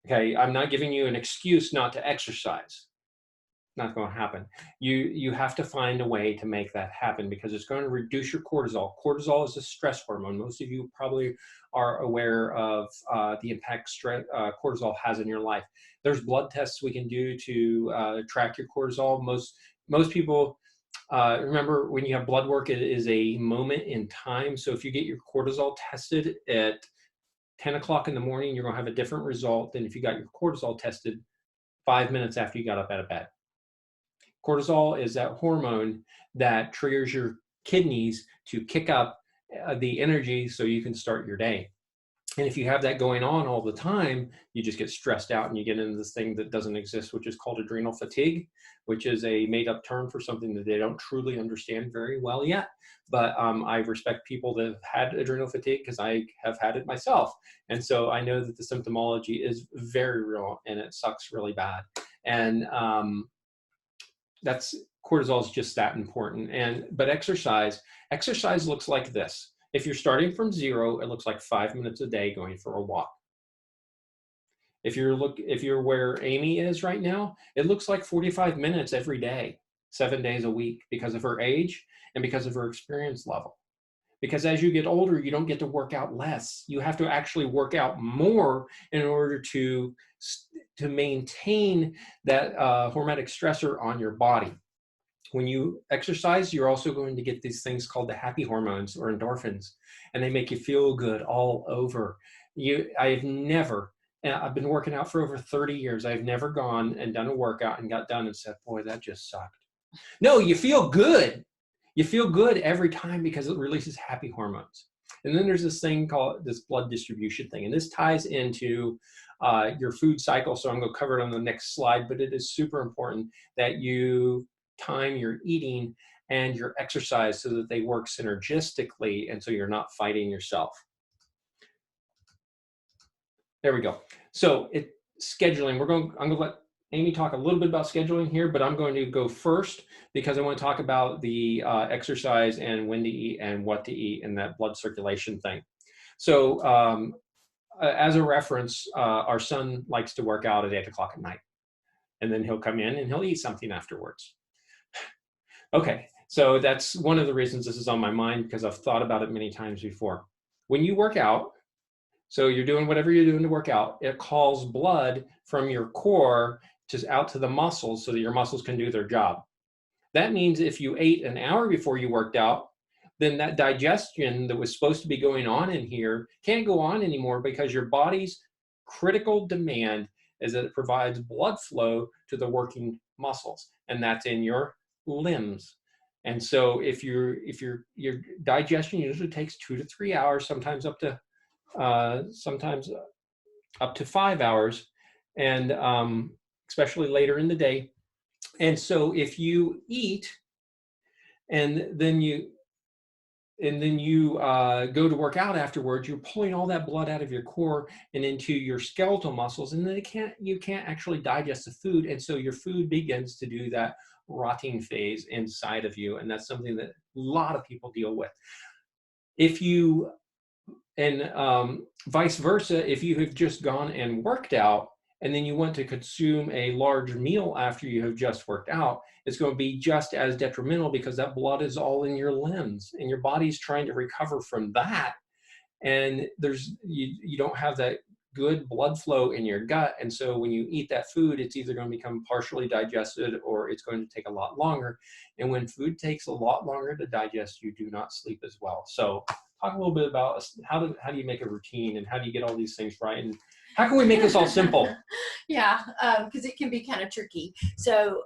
Okay, I'm not giving you an excuse not to exercise. Not going to happen. You have to find a way to make that happen, because it's going to reduce your cortisol. Cortisol is a stress hormone. Most of you probably are aware of the impact cortisol has in your life. There's blood tests we can do to track your cortisol. Most people remember, when you have blood work, it is a moment in time. So if you get your cortisol tested at 10 o'clock in the morning, you're going to have a different result than if you got your cortisol tested 5 minutes after you got up out of bed. Cortisol is that hormone that triggers your kidneys to kick up the energy so you can start your day. And if you have that going on all the time, you just get stressed out and you get into this thing that doesn't exist, which is called adrenal fatigue, which is a made-up term for something that they don't truly understand very well yet. But I respect people that have had adrenal fatigue, because I have had it myself. And so I know that the symptomology is very real and it sucks really bad. And cortisol is just that important. But exercise looks like this. If you're starting from 0, it looks like 5 minutes a day going for a walk. If you're where Amy is right now, it looks like 45 minutes every day, 7 days a week, because of her age and because of her experience level. Because as you get older, you don't get to work out less. You have to actually work out more in order to maintain that hormetic stressor on your body. When you exercise, you're also going to get these things called the happy hormones, or endorphins, and they make you feel good all over. I've been working out for over 30 years. I've never gone and done a workout and got done and said, boy, that just sucked. No, you feel good. You feel good every time, because it releases happy hormones. And then there's this thing called this blood distribution thing. And this ties into your food cycle. So I'm going to cover it on the next slide, but it is super important that you time your eating and your exercise so that they work synergistically, and so you're not fighting yourself. There we go. So scheduling, I'm going to let Amy talk a little bit about scheduling here, but I'm going to go first because I want to talk about the exercise and when to eat and what to eat and that blood circulation thing. So as a reference, our son likes to work out at 8 o'clock at night, and then he'll come in and he'll eat something afterwards. Okay, so that's one of the reasons this is on my mind, because I've thought about it many times before. When you work out, so you're doing whatever you're doing to work out, it calls blood from your core out to the muscles so that your muscles can do their job. That means if you ate an hour before you worked out, then that digestion that was supposed to be going on in here can't go on anymore, because your body's critical demand is that it provides blood flow to the working muscles, and that's in your limbs. And so if your digestion usually takes 2 to 3 hours, sometimes up to 5 hours, and especially later in the day. And so if you eat and then you go to work out afterwards, you're pulling all that blood out of your core and into your skeletal muscles, and then you can't actually digest the food, and so your food begins to do that rotting phase inside of you, and that's something that a lot of people deal with. Vice versa, if you have just gone and worked out and then you want to consume a large meal after you have just worked out, it's going to be just as detrimental, because that blood is all in your limbs and your body's trying to recover from that. And you don't have that good blood flow in your gut. And so when you eat that food, it's either going to become partially digested or it's going to take a lot longer. And when food takes a lot longer to digest, you do not sleep as well. So talk a little bit about how do you make a routine and how do you get all these things right. And How can we make this all simple? Yeah, because it can be kind of tricky. So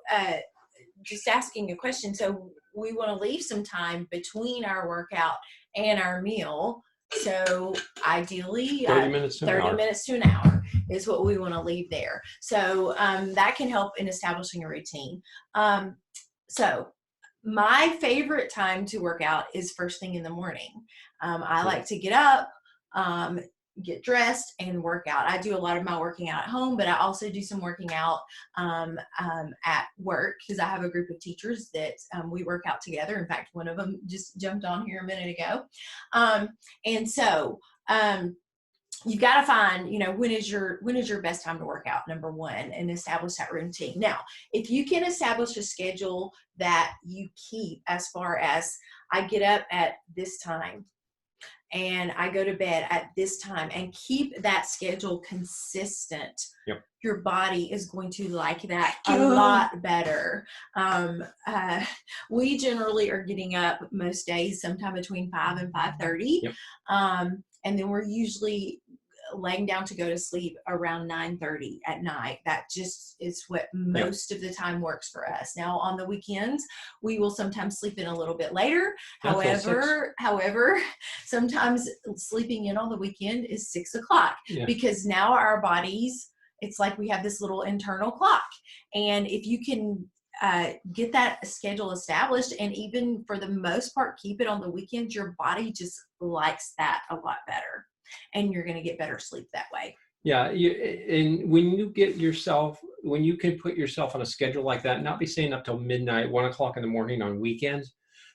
just asking a question. So we want to leave some time between our workout and our meal. So ideally 30 minutes to 30 minutes to an hour is what we want to leave there. So that can help in establishing a routine. So my favorite time to work out is first thing in the morning. I like to get up, get dressed, and work out. I do a lot of my working out at home, but I also do some working out at work because I have a group of teachers that we work out together. In fact, one of them just jumped on here a minute ago. And so you've got to find, when is your best time to work out, number one, and establish that routine. Now, if you can establish a schedule that you keep, as far as I get up at this time and I go to bed at this time, and keep that schedule consistent, yep, your body is going to like that a lot better. We generally are getting up most days sometime between 5 and 5:30. Yep. And then we're usually laying down to go to sleep around 9:30 at night. That just is what most of the time works for us. Now, on the weekends, we will sometimes sleep in a little bit later. However, sometimes sleeping in on the weekend is 6 o'clock because now our bodies, it's like we have this little internal clock. And if you can get that schedule established, and even for the most part, keep it on the weekends, your body just likes that a lot better. And you're going to get better sleep that way. Yeah. And when you can put yourself on a schedule like that, not be staying up till midnight, 1 o'clock in the morning on weekends,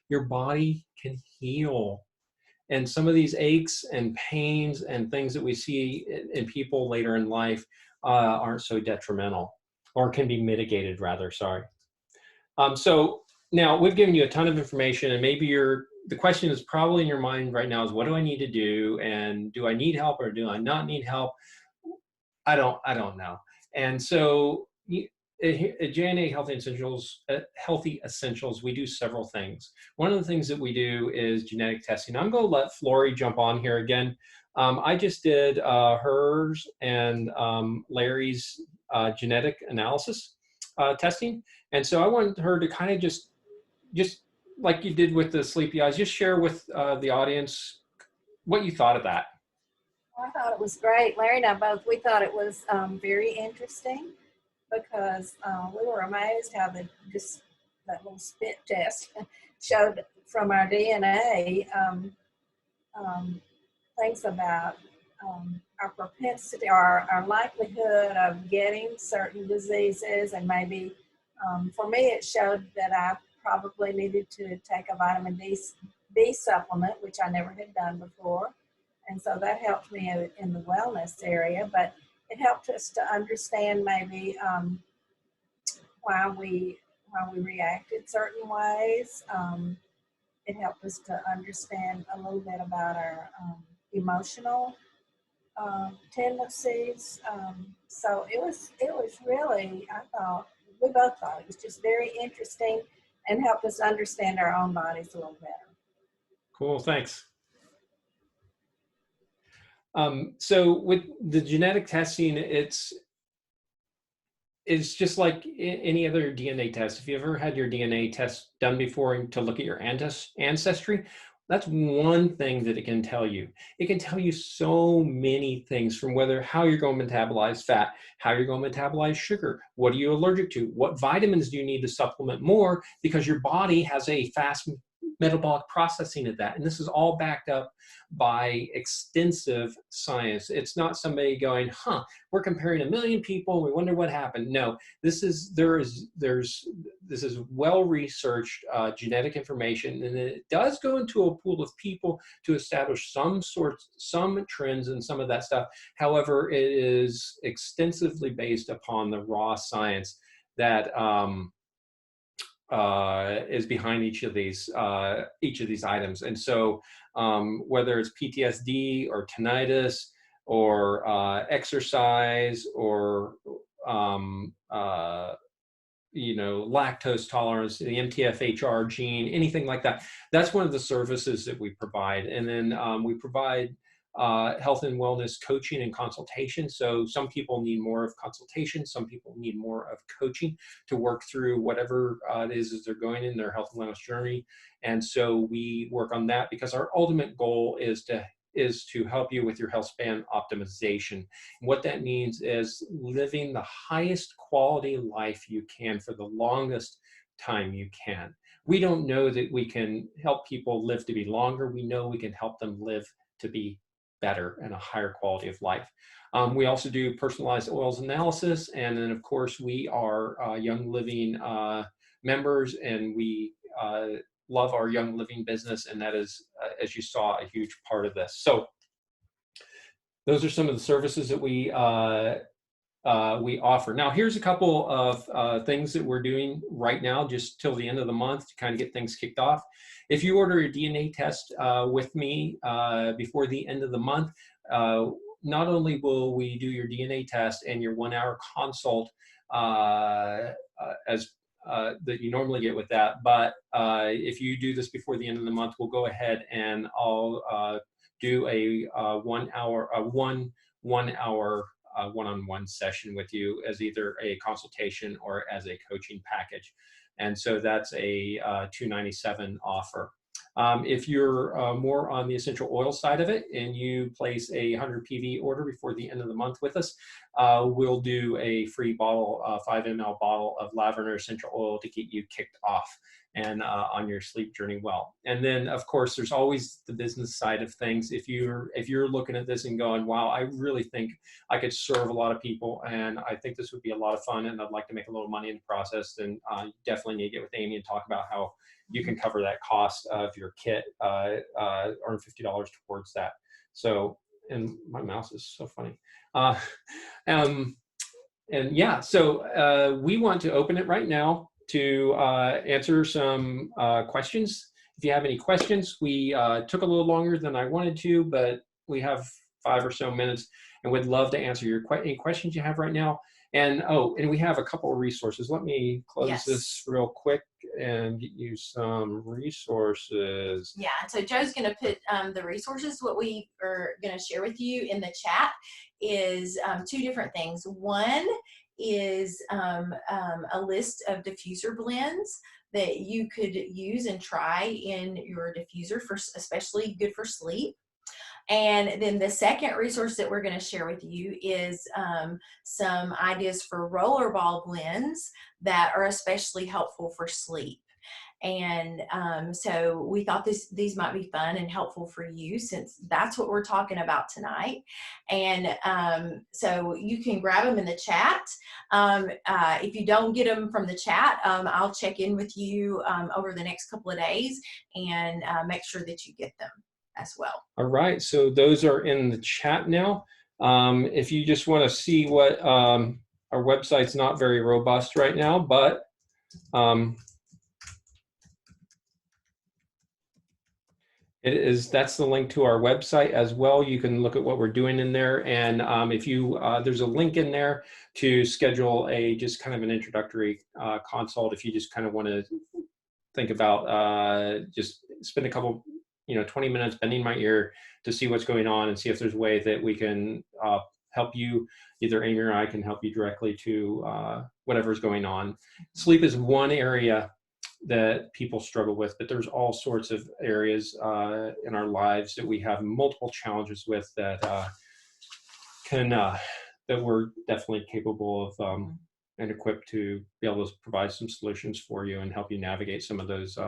your body can heal. And some of these aches and pains and things that we see in people later in life aren't so detrimental, or can be mitigated rather, sorry. So now we've given you a ton of information, and maybe the question is probably in your mind right now is, what do I need to do? And do I need help or do I not need help? I don't know. And so at J&A Healthy Essentials, we do several things. One of the things that we do is genetic testing. I'm going to let Flory jump on here again. I just did hers and Larry's genetic analysis testing. And so I wanted her to kind of just like you did with the sleepy eyes, just share with the audience what you thought of that. I thought it was great. Larry and I both, we thought it was very interesting because we were amazed how that little spit test showed from our DNA things about our propensity, our likelihood of getting certain diseases, and maybe for me it showed that I probably needed to take a vitamin B supplement, which I never had done before. And so that helped me in the wellness area, but it helped us to understand maybe why we reacted certain ways. It helped us to understand a little bit about our emotional tendencies. So it was really, we both thought it was just very interesting and helped us understand our own bodies a little better. Cool, thanks. So with the genetic testing, it's just like any other DNA test. If you ever had your DNA test done before to look at your ancestry, that's one thing that it can tell you. It can tell you so many things, from how you're going to metabolize fat, how you're going to metabolize sugar, what are you allergic to, what vitamins do you need to supplement more, because your body has a fast metabolic processing of that. And this is all backed up by extensive science. It's not somebody going, we're comparing 1 million people, we wonder what happened. No, this is well-researched genetic information, and it does go into a pool of people to establish some trends and some of that stuff. However, it is extensively based upon the raw science that is behind each of these items. And so whether it's PTSD or tinnitus or exercise or lactose tolerance, the MTHFR gene, anything like that, that's one of the services that we provide. And then we provide health and wellness coaching and consultation. So some people need more of consultation, some people need more of coaching to work through whatever it is that they're going in their health and wellness journey. And so we work on that because our ultimate goal is to help you with your health span optimization. And what that means is living the highest quality life you can for the longest time you can. We don't know that we can help people live to be longer. We know we can help them live to be better and a higher quality of life. We also do personalized oils analysis. And then of course we are Young Living members, and we love our Young Living business. And that is, as you saw, a huge part of this. So those are some of the services that we offer. Now, here's a couple of things that we're doing right now, just till the end of the month to kind of get things kicked off. If you order a DNA test with me before the end of the month, not only will we do your DNA test and your 1-hour consult as that you normally get with that, but if you do this before the end of the month, we'll go ahead and I'll do a 1-hour one-on-one session with you as either a consultation or as a coaching package. And so that's a $297 offer. If you're more on the essential oil side of it and you place a 100 PV order before the end of the month with us, we'll do a free bottle, 5 ml bottle of lavender essential oil to get you kicked off and on your sleep journey well. And then of course, there's always the business side of things. If you're looking at this and going, wow, I really think I could serve a lot of people and I think this would be a lot of fun and I'd like to make a little money in the process, then you definitely need to get with Amy and talk about how you can cover that cost of your kit, earn $50 towards that. So, and my mouse is so funny. And yeah, so we want to open it right now to answer some questions. If you have any questions, we took a little longer than I wanted to, but we have 5 or so minutes and would love to answer any questions you have right now. And and we have a couple of resources. Let me close this real quick and get you some resources. Yeah, so Joe's going to put the resources. What we are going to share with you in the chat is 2 different things. One is a list of diffuser blends that you could use and try in your diffuser, for especially good for sleep. And then the second resource that we're going to share with you is some ideas for rollerball blends that are especially helpful for sleep. And so we thought these might be fun and helpful for you, since that's what we're talking about tonight. And so you can grab them in the chat. If you don't get them from the chat, I'll check in with you over the next couple of days and make sure that you get them as well. All right, so those are in the chat now. If you just want to see what our website's not very robust right now, but that's the link to our website as well. You can look at what we're doing in there, and if you there's a link in there to schedule just kind of an introductory consult if you just kind of want to think about just spend a couple 20 minutes bending my ear to see what's going on and see if there's a way that we can help you. Either Amy or I can help you directly to whatever's going on. Sleep is one area that people struggle with, but there's all sorts of areas in our lives that we have multiple challenges with that that we're definitely capable of and equipped to be able to provide some solutions for you and help you navigate some of those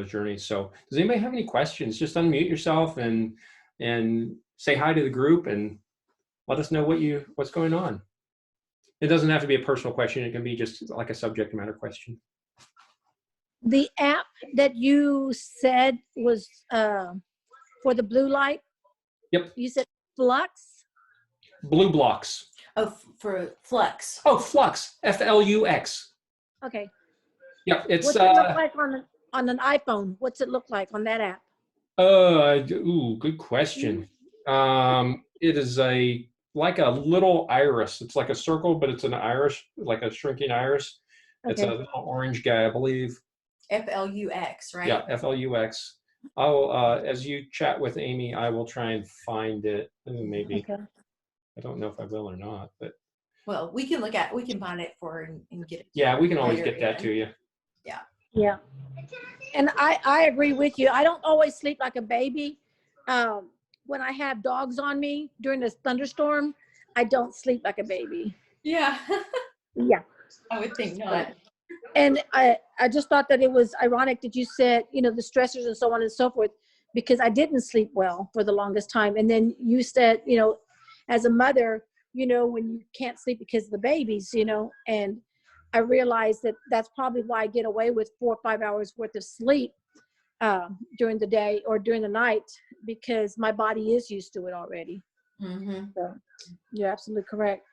journeys. So does anybody have any questions? Just unmute yourself and say hi to the group and let us know what's going on. It doesn't have to be a personal question. It can be just like a subject matter question. The app that you said was for the blue light? Yep. You said Flux? Blue Blocks. Oh, for Flux. Oh, Flux. Flux. Okay. Yep. It's what's it look like on an iPhone? What's it look like on that app? Good question. It is like a little iris. It's like a circle, but it's an iris, like a shrinking iris. Okay. It's a little orange guy, I believe. Flux, right? Yeah, Flux. as you chat with Amy, I will try and find it. Maybe. Okay. I don't know if I will or not, but. Well, we can find it for her and get it. Yeah, we can always get that to you. Yeah. Yeah. And I agree with you. I don't always sleep like a baby. When I have dogs on me during this thunderstorm, I don't sleep like a baby. Yeah. Yeah. I would think not. And I just thought that it was ironic that you said, the stressors and so on and so forth, because I didn't sleep well for the longest time. And then you said, as a mother, when you can't sleep because of the babies, and I realized that that's probably why I get away with 4 or 5 hours worth of sleep during the day or during the night, because my body is used to it already. Mm-hmm. So you're absolutely correct.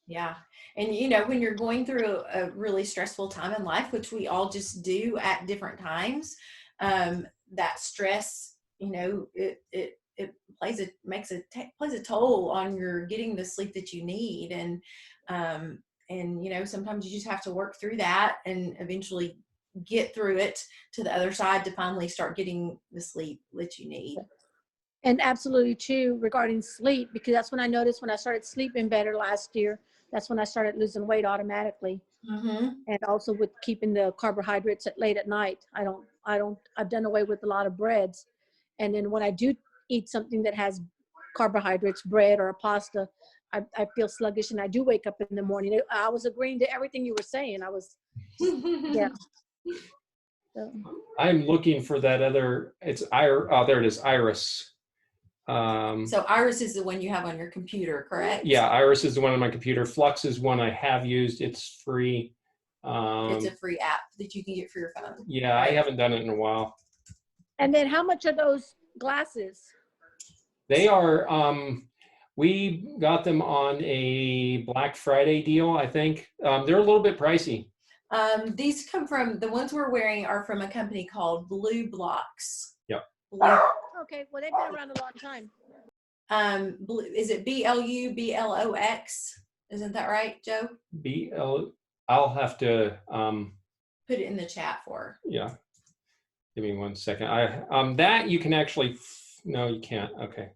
Yeah. And, when you're going through a really stressful time in life, which we all just do at different times, that stress, it plays a toll on your getting the sleep that you need. And sometimes you just have to work through that and eventually get through it to the other side to finally start getting the sleep that you need. And absolutely too, regarding sleep, because that's when I noticed when I started sleeping better last year, that's when I started losing weight automatically. Mm-hmm. And also with keeping the carbohydrates late at night. I've done away with a lot of breads. And then when I do eat something that has carbohydrates, bread or a pasta, I feel sluggish and I do wake up in the morning. I was agreeing to everything you were saying. Yeah. So. I'm looking for that other, it's there it is, Iris. So Iris is the one you have on your computer, correct? Yeah, Iris is the one on my computer. Flux is one I have used. It's free. It's a free app that you can get for your phone. Yeah, right? I haven't done it in a while. And then how much are those glasses? They are, we got them on a Black Friday deal, I think. They're a little bit pricey. These come from, the ones we're wearing are from a company called Blue Blocks. Yep. Okay, well, they've been around a long time. Is it BLUBLOX? Isn't that right, Joe? I'll have to put it in the chat for her. Yeah. Give me 1 second. That you can actually, no, you can't. Okay.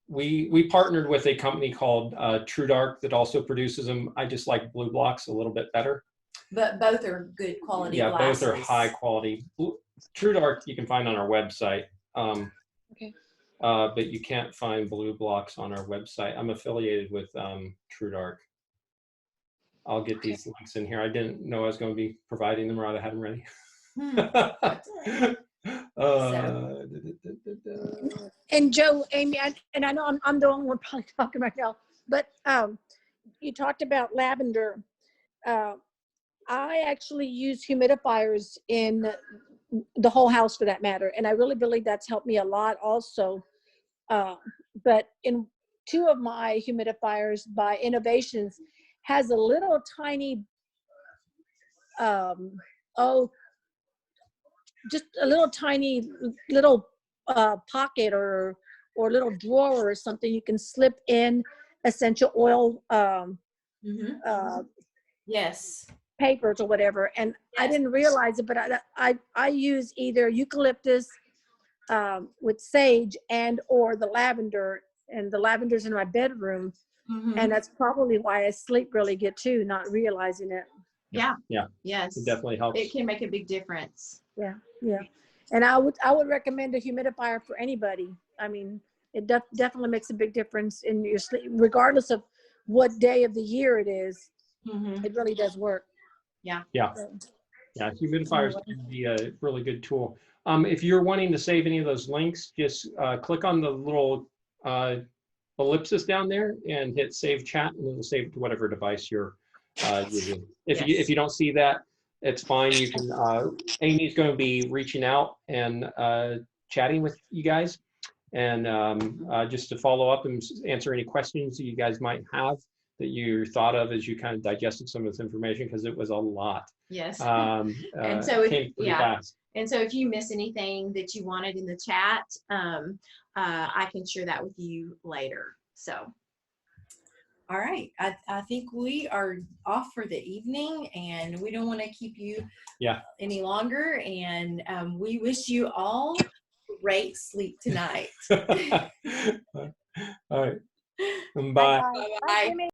We partnered with a company called True Dark that also produces them. I just like Blue Blocks a little bit better. But both are good quality glasses. Both are high quality. True Dark you can find on our website. Okay. But you can't find Blue Blocks on our website. I'm affiliated with True Dark. I'll get these links in here. I didn't know I was going to be providing them, or I had them ready. And Joe, Amy, and I know I'm the only one probably talking right now, but you talked about lavender. I actually use humidifiers in the whole house for that matter, and I really believe that's helped me a lot also. But in 2 of my humidifiers by Innovations has a little tiny, just a little tiny pocket or little drawer or something you can slip in essential oil yes, papers or whatever. And yes. I didn't realize it, but I use either eucalyptus with sage and or the lavender, and the lavender's in my bedroom. And that's probably why I sleep really good too, not realizing it. Yeah. Yes, it definitely helps. It can make a big difference. Yeah. And I would recommend a humidifier for anybody. I mean, it definitely makes a big difference in your sleep, regardless of what day of the year it is. It really does work. Yeah. Humidifiers can be a really good tool. If you're wanting to save any of those links, just click on the little ellipsis down there and hit save chat, and it'll save it to whatever device you're using. If you don't see that, it's fine. You can. Amy's going to be reaching out and chatting with you guys, and just to follow up and answer any questions that you guys might have that you thought of as you kind of digested some of this information, because it was a lot. Yes. And so if you miss anything that you wanted in the chat, I can share that with you later. So. All right. I think we are off for the evening, and we don't want to keep you any longer. And we wish you all great sleep tonight. All right. Bye, Bye. guys. Bye, Bye. Jimmy.